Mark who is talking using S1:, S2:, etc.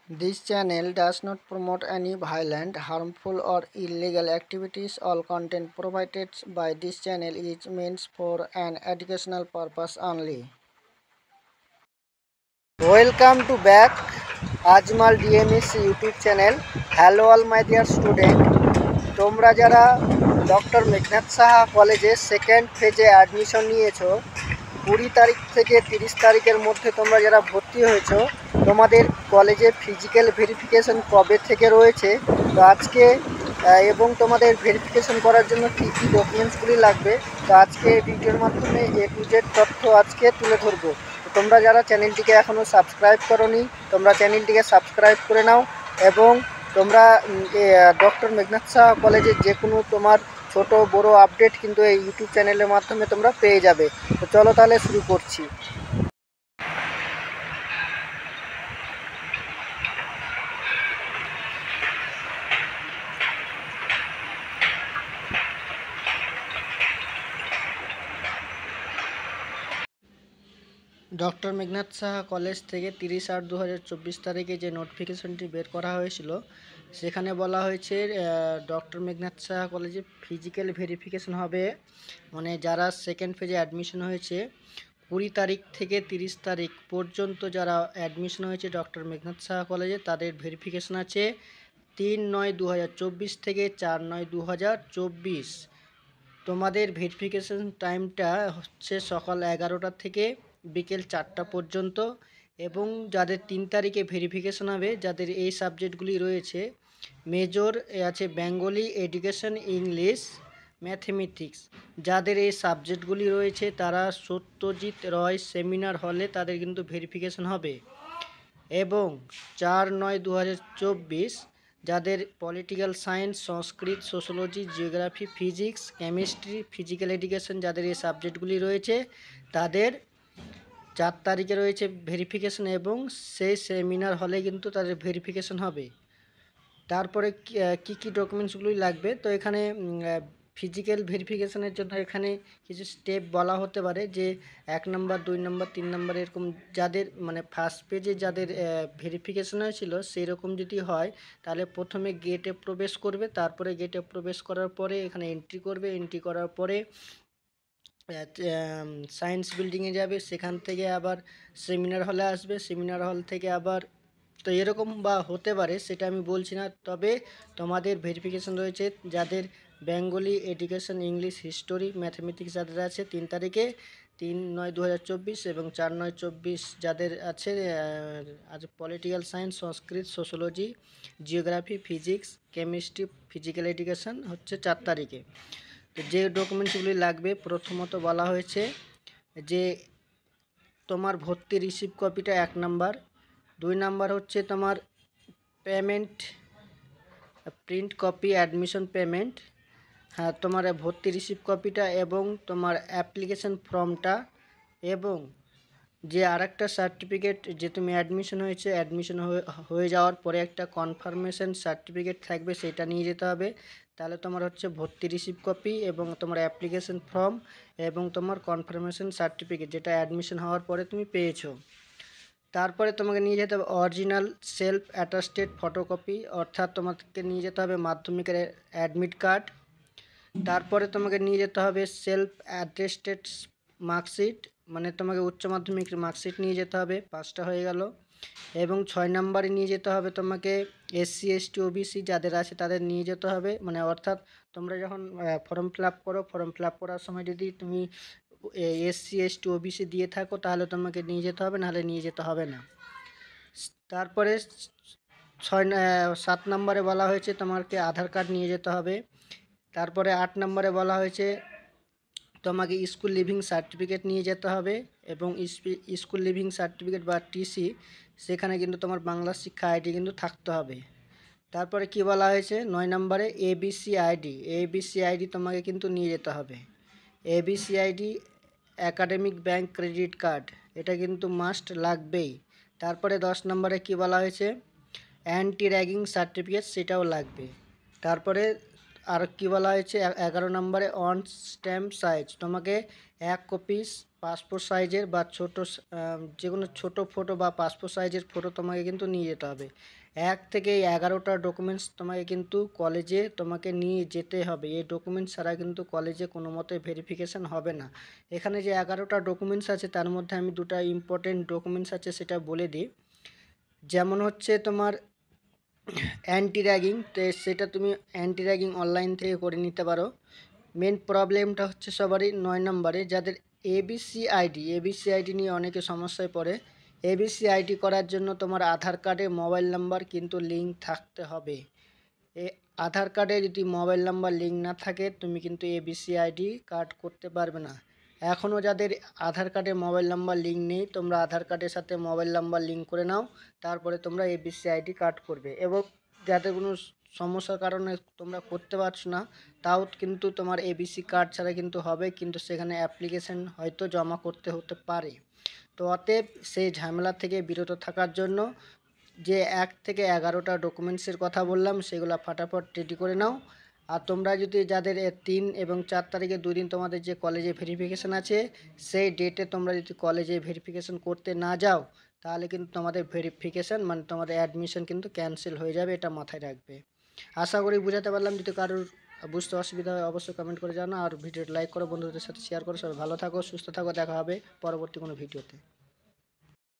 S1: This channel does not promote any violent, harmful, or illegal activities. All content provided by this channel is meant for an educational purpose only. Welcome to back Ajmal DMS YouTube channel. Hello all my dear student. তোমরা যারা doctor Meghnad Saha কলেজে second ফেজে admission নিয়েছো 20 তারিখ থেকে 30 তারিখের মধ্যে তোমরা যারা ভর্তি হয়েছো তোমাদের কলেজে ফিজিক্যাল ভেরিফিকেশন কবে থেকে রয়েছে তো আজকে এবং তোমাদের ভেরিফিকেশন করার জন্য কী কী ডকুমেন্টসগুলি লাগবে তো আজকে ভিডিওর মাধ্যমে A to Z তথ্য আজকে তুলে ধরবো। তো তোমরা যারা চ্যানেলটিকে এখনও সাবস্ক্রাইব করোনি তোমরা চ্যানেলটিকে সাবস্ক্রাইব করে নাও এবং তোমরা ডক্টর মেঘনাদ সাহা কলেজের যে কোনো তোমার ছোট বড় আপডেট কিন্তু এই ইউটিউব চ্যানেলের মাধ্যমে তোমরা পেয়ে যাবে। তো চলো তাহলে শুরু করছি। ডক্টর মেঘনাদ সাহা কলেজ থেকে 30/8/2024 তারিখে যে নোটিফিকেশনটি বের করা হয়েছিল সেখানে বলা হয়েছে ডক্টর মেঘনাদ সাহা কলেজে ফিজিক্যাল ভেরিফিকেশন হবে, মানে যারা সেকেন্ড ফেজে অ্যাডমিশন হয়েছে 20 তারিখ থেকে 30 তারিখ পর্যন্ত যারা অ্যাডমিশন হয়েছে ডক্টর মেঘনাদ সাহা কলেজে তাদের ভেরিফিকেশন আছে 3/9/2024 থেকে 4/9/2024। তোমাদের ভেরিফিকেশন টাইমটা হচ্ছে সকাল 11টা থেকে বিকেল 4টা পর্যন্ত এবং যাদের 3 তারিখে ভেরিফিকেশন হবে যাদের এই সাবজেক্টগুলি রয়েছে মেজর আছে বেঙ্গলি, এডুকেশন, ইংলিশ, ম্যাথমেটিক্স, যাদের এই সাবজেক্টগুলি রয়েছে তারা সত্যজিৎ রয় সেমিনার হলে তাদের কিন্তু ভেরিফিকেশন হবে এবং 4/9/2024 যাদের political science, Sanskrit, sociology, geography, physics, chemistry, physical education যাদের এই সাবজেক্টগুলি রয়েছে তাদের 4 তারিখে রয়েছে ভেরিফিকেশন এবং সেই সেমিনার হলে কিন্তু তাদের ভেরিফিকেশন হবে। তারপরে কী কী ডকুমেন্টসগুলি লাগবে তো এখানে ফিজিক্যাল ভেরিফিকেশনের জন্য এখানে কিছু স্টেপ বলা হতে পারে যে 1 নম্বর, 2 নম্বর, 3 নম্বর এরকম যাদের মানে ফার্স্ট পেজে যাদের ভেরিফিকেশন হয়েছিল সেই রকম যদি হয় তাহলে প্রথমে গেটে প্রবেশ করবে, তারপরে গেটে প্রবেশ করার পরে এখানে এন্ট্রি করবে, এন্ট্রি করার পরে সায়েন্স বিল্ডিংয়ে যাবে, সেখান থেকে আবার সেমিনার হলে আসবে, সেমিনার হল থেকে আবার তো এরকম বা হতে পারে সেটা আমি বলছি না, তবে তোমাদের ভেরিফিকেশন রয়েছে যাদের Bengali, education, English, history, mathematics যাদের আছে 3 তারিখে 3/9/2024 এবং 4/9/24 যাদের আছে political science, Sanskrit, sociology, geography, physics, chemistry, physical education হচ্ছে 4 তারিখে। তো যে ডকুমেন্টসগুলি লাগবে প্রথমত বলা হয়েছে যে তোমার ভর্তি রিসিভ কপিটা 1 নাম্বার, 2 নাম্বার হচ্ছে তোমার payment print copy admission payment, হ্যাঁ তোমার ভর্তি রিসিভ কপিটা এবং তোমার অ্যাপ্লিকেশন ফর্মটা এবং যে আরেকটা সার্টিফিকেট যে তুমি অ্যাডমিশন হয়েছে অ্যাডমিশন হয়ে যাওয়ার পরে একটা কনফার্মেশন সার্টিফিকেট থাকবে সেটা নিয়ে যেতে হবে। তাহলে তোমার হচ্ছে ভর্তি রিসিভ কপি এবং তোমার অ্যাপ্লিকেশন ফর্ম এবং তোমার কনফার্মেশন সার্টিফিকেট যেটা অ্যাডমিশন হওয়ার পরে তুমি পেয়েছো। তারপরে তোমাকে নিয়ে যেতে হবে অরিজিনাল সেলফ অ্যাটাস্টেড ফটোকপি, অর্থাৎ তোমাকে নিয়ে যেতে হবে মাধ্যমিকের অ্যাডমিট কার্ড। তারপরে তোমাকে নিয়ে যেতে হবে সেলফ অ্যাটেস্টেড মার্কশিট, মানে তোমাকে উচ্চ মাধ্যমিকের মার্কশিট নিয়ে যেতে হবে, 5টা হয়ে গেল। এবং 6 নম্বরে নিয়ে যেতে হবে তোমাকে SC ST OBC যাদের আছে তাদের নিয়ে যেতে হবে, মানে অর্থাৎ তোমরা যখন ফর্ম ফিল আপ করো ফর্ম ফিল আপ করার সময় যদি তুমি SC ST OBC দিয়ে থাকো তাহলে তোমাকে নিয়ে যেতে হবে, নাহলে নিয়ে যেতে হবে না। তারপরে 7 নম্বরে বলা হয়েছে তোমাকে আধার কার্ড নিয়ে যেতে হবে। তারপরে 8 নম্বরে বলা হয়েছে তোমাকে স্কুল লিভিং সার্টিফিকেট নিয়ে যেতে হবে এবং স্কুল লিভিং সার্টিফিকেট বা TC সেখানে কিন্তু তোমার বাংলা শিক্ষা আইডি কিন্তু থাকতে হবে। তারপরে কি বলা হয়েছে 9 নম্বরে ABC আইডি তোমাকে কিন্তু নিয়ে যেতে হবে। ABC ID academic bank credit card এটা কিন্তু মাস্ট লাগবেই। তারপরে 10 নম্বরে কি বলা হয়েছে অ্যান্টি র্যাগিং সার্টিফিকেট সেটাও লাগবে। তারপরে আর কি বলা হয়েছে 11 নম্বরে অন স্ট্যাম্প সাইজ তোমাকে 1 কপি পাসপোর্ট সাইজের বা যে কোনো ছোটো ফটো বা পাসপোর্ট সাইজের ফটো তোমাকে কিন্তু নিয়ে যেতে হবে। 1 থেকে 11টা ডকুমেন্টস তোমাকে কিন্তু কলেজে তোমাকে নিয়ে যেতে হবে। এই ডকুমেন্টস ছাড়া কিন্তু কলেজে কোনো মতে ভেরিফিকেশান হবে না। এখানে যে 11টা ডকুমেন্টস আছে তার মধ্যে আমি 2টা ইম্পর্টেন্ট ডকুমেন্টস আছে সেটা বলে দিই। যেমন হচ্ছে তোমার অ্যান্টি র্যাগিং, তো সেটা তুমি অ্যান্টি র্যাগিং অনলাইন থেকে করে নিতে পারো। মেন প্রবলেমটা হচ্ছে সবারই 9 নম্বরে যাদের এবিসি আইডি নিয়ে অনেকে সমস্যায় পড়ে। এবিসি আইডি করার জন্য তোমার আধার কার্ডে মোবাইল নাম্বার কিন্তু লিঙ্ক থাকতে হবে। এ আধার কার্ডে যদি মোবাইল নাম্বার লিঙ্ক না থাকে তুমি কিন্তু এবিসি আইডি কার্ড করতে পারবে না। এখনও যাদের আধার কার্ডে মোবাইল নাম্বার লিঙ্ক নেই তোমরা আধার কার্ডের সাথে মোবাইল নাম্বার লিঙ্ক করে নাও, তারপরে তোমরা এবিসি আইডি কার্ড করবে। এবং যাদের কোনো সমস্যার কারণে তোমরা করতে পারছো না তাও কিন্তু তোমার এবিসি কার্ড ছাড়া কিন্তু হবে, কিন্তু সেখানে অ্যাপ্লিকেশন হয়তো জমা করতে হতে পারে। তো অতএব সেই ঝামেলা থেকে বিরত থাকার জন্য যে 1 থেকে 11টা ডকুমেন্টসের কথা বললাম সেগুলো ফাটাফট রেডি করে নাও। আর তোমরা যদি যাদের 3 এবং 4 তারিখে 2 দিন তোমাদের যে কলেজে ভেরিফিকেশান আছে সেই ডেটে তোমরা যদি কলেজে ভেরিফিকেশান করতে না যাও তাহলে কিন্তু তোমাদের ভেরিফিকেশান মানে তোমাদের অ্যাডমিশন কিন্তু ক্যান্সেল হয়ে যাবে, এটা মাথায় রাখবে। আশা করি বুঝাতে পারলাম। যদি কারোর বুঝতে অসুবিধা হয় অবশ্যই কমেন্ট করে জানাও, আর ভিডিওটা লাইক করো, বন্ধুদের সাথে শেয়ার করো। সবাই ভালো থাকো, সুস্থ থাকো, দেখা হবে পরবর্তী কোনো ভিডিওতে।